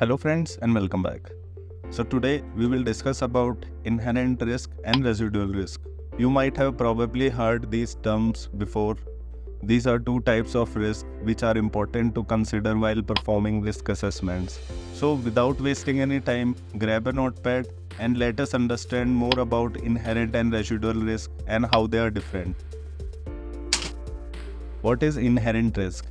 Hello friends and welcome back. So today we will discuss about inherent risk and residual risk. You might have probably heard these terms before. These are two types of risk which are important to consider while performing risk assessments. So without wasting any time, grab a notepad and let us understand more about inherent and residual risk and how they are different. What is inherent risk?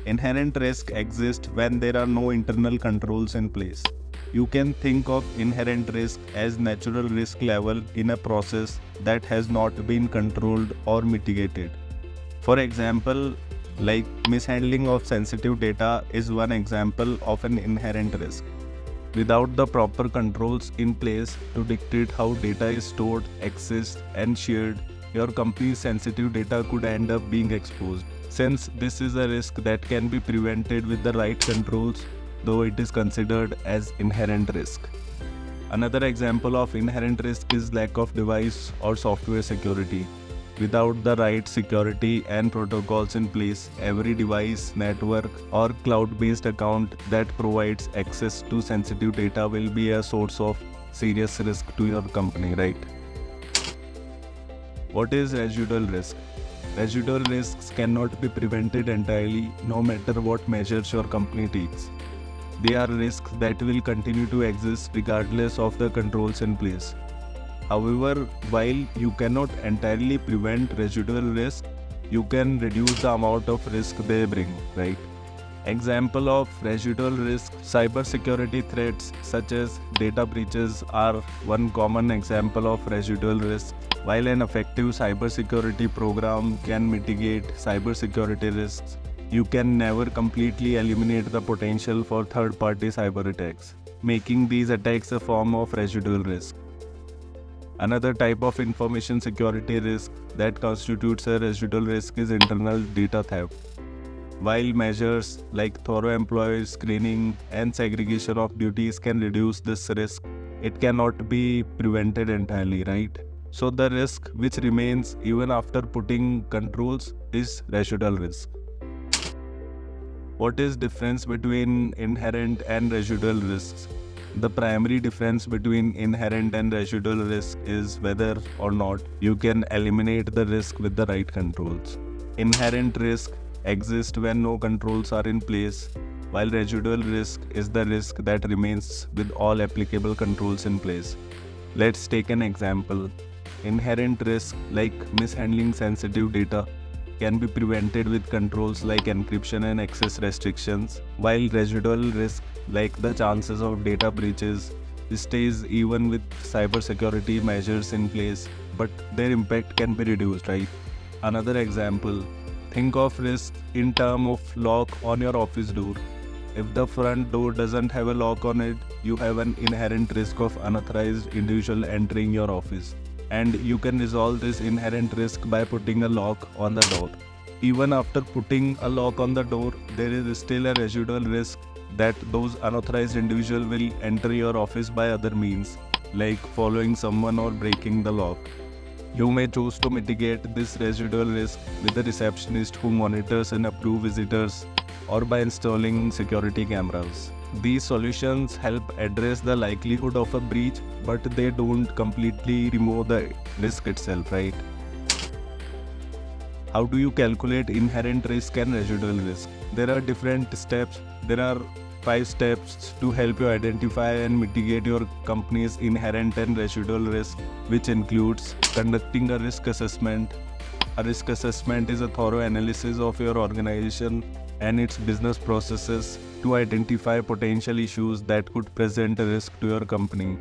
Inherent risk exists when there are no internal controls in place. You can think of inherent risk as natural risk level in a process that has not been controlled or mitigated. For example, like mishandling of sensitive data is one example of an inherent risk. Without the proper controls in place to dictate how data is stored, accessed, and shared, your company's sensitive data could end up being exposed. Since this is a risk that can be prevented with the right controls, though it is considered as inherent risk. Another example of inherent risk is lack of device or software security. Without the right security and protocols in place, every device, network, or cloud-based account that provides access to sensitive data will be a source of serious risk to your company, right? What is residual risk? Residual risks cannot be prevented entirely, no matter what measures your company takes. They are risks that will continue to exist regardless of the controls in place. However, while you cannot entirely prevent residual risk, you can reduce the amount of risk they bring, right? Example of residual risk: cybersecurity threats such as data breaches are one common example of residual risk. While an effective cybersecurity program can mitigate cybersecurity risks, you can never completely eliminate the potential for third-party cyber attacks, making these attacks a form of residual risk. Another type of information security risk that constitutes a residual risk is internal data theft. While measures like thorough employee screening and segregation of duties can reduce this risk, it cannot be prevented entirely, right? So the risk which remains even after putting controls is residual risk. What is difference between inherent and residual risks? The primary difference between inherent and residual risk is whether or not you can eliminate the risk with the right controls. Inherent risk exists when no controls are in place, while residual risk is the risk that remains with all applicable controls in place. Let's take an example. Inherent risk, like mishandling sensitive data, can be prevented with controls like encryption and access restrictions, while residual risk, like the chances of data breaches, stays even with cybersecurity measures in place, but their impact can be reduced, right? Another example: think of risk in terms of lock on your office door. If the front door doesn't have a lock on it, you have an inherent risk of unauthorized individual entering your office. And you can resolve this inherent risk by putting a lock on the door. Even after putting a lock on the door, there is still a residual risk that those unauthorized individuals will enter your office by other means, like following someone or breaking the lock. You may choose to mitigate this residual risk with a receptionist who monitors and approves visitors, or by installing security cameras. These solutions help address the likelihood of a breach, but they don't completely remove the risk itself, right? How do you calculate inherent risk and residual risk? There are different steps. There are 5 steps to help you identify and mitigate your company's inherent and residual risk, which includes conducting a risk assessment. A risk assessment is a thorough analysis of your organization and its business processes to identify potential issues that could present a risk to your company.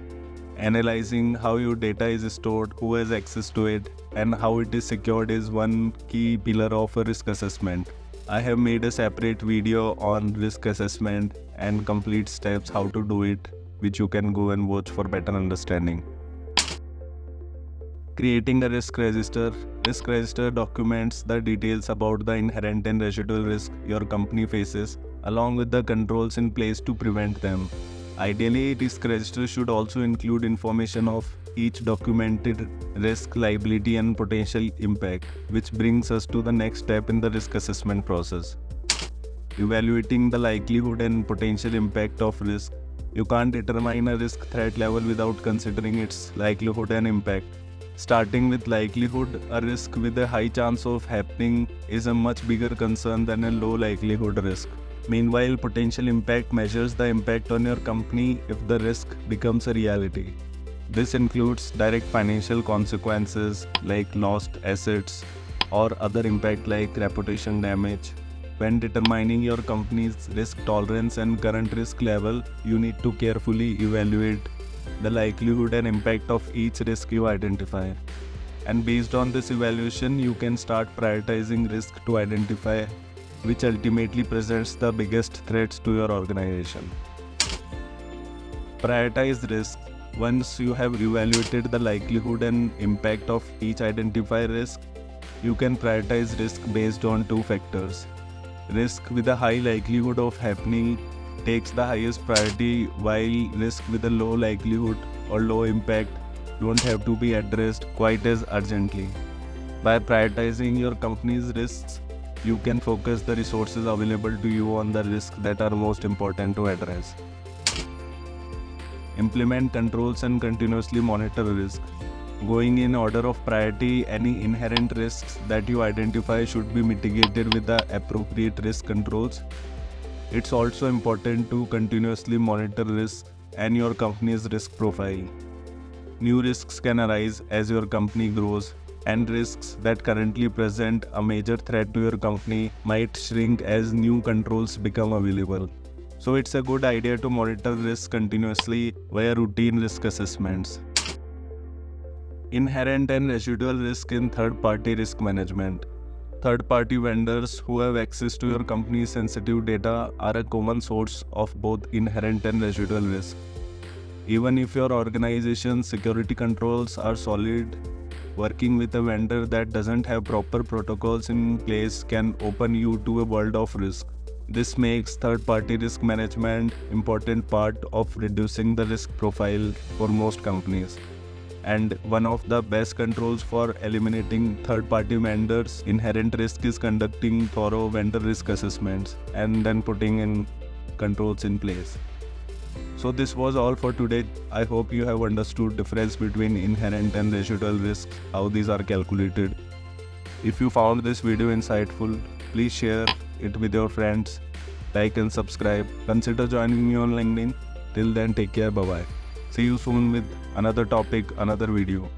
Analyzing how your data is stored, who has access to it, and how it is secured is one key pillar of a risk assessment. I have made a separate video on risk assessment and complete steps how to do it, which you can go and watch for better understanding. Creating a risk register. Risk register documents the details about the inherent and residual risk your company faces, along with the controls in place to prevent them. Ideally, risk register should also include information of each documented risk, liability, and potential impact, which brings us to the next step in the risk assessment process. Evaluating the likelihood and potential impact of risk. You can't determine a risk threat level without considering its likelihood and impact. Starting with likelihood, a risk with a high chance of happening is a much bigger concern than a low likelihood risk. Meanwhile, potential impact measures the impact on your company if the risk becomes a reality. This includes direct financial consequences like lost assets or other impact like reputation damage. When determining your company's risk tolerance and current risk level, you need to carefully evaluate the likelihood and impact of each risk you identify. And based on this evaluation, you can start prioritizing risk to identify which ultimately presents the biggest threats to your organization. Prioritize risk. Once you have evaluated the likelihood and impact of each identified risk, you can prioritize risk based on two factors. Risk with a high likelihood of happening takes the highest priority, while risk with a low likelihood or low impact don't have to be addressed quite as urgently. By prioritizing your company's risks, you can focus the resources available to you on the risks that are most important to address. Implement controls and continuously monitor risk. Going in order of priority, any inherent risks that you identify should be mitigated with the appropriate risk controls. It's also important to continuously monitor risk and your company's risk profile. New risks can arise as your company grows, and risks that currently present a major threat to your company might shrink as new controls become available. So it's a good idea to monitor risk continuously via routine risk assessments. Inherent and residual risk in third-party risk management. Third-party vendors who have access to your company's sensitive data are a common source of both inherent and residual risk. Even if your organization's security controls are solid, working with a vendor that doesn't have proper protocols in place can open you to a world of risk. This makes third-party risk management an important part of reducing the risk profile for most companies. And one of the best controls for eliminating third-party vendors' inherent risk is conducting thorough vendor risk assessments and then putting in controls in place. So this was all for today. I hope you have understood difference between inherent and residual risk, how these are calculated. If you found this video insightful, please share it with your friends, like and subscribe. Consider joining me on LinkedIn. Till then, take care. Bye-bye. See you soon with another topic, another video.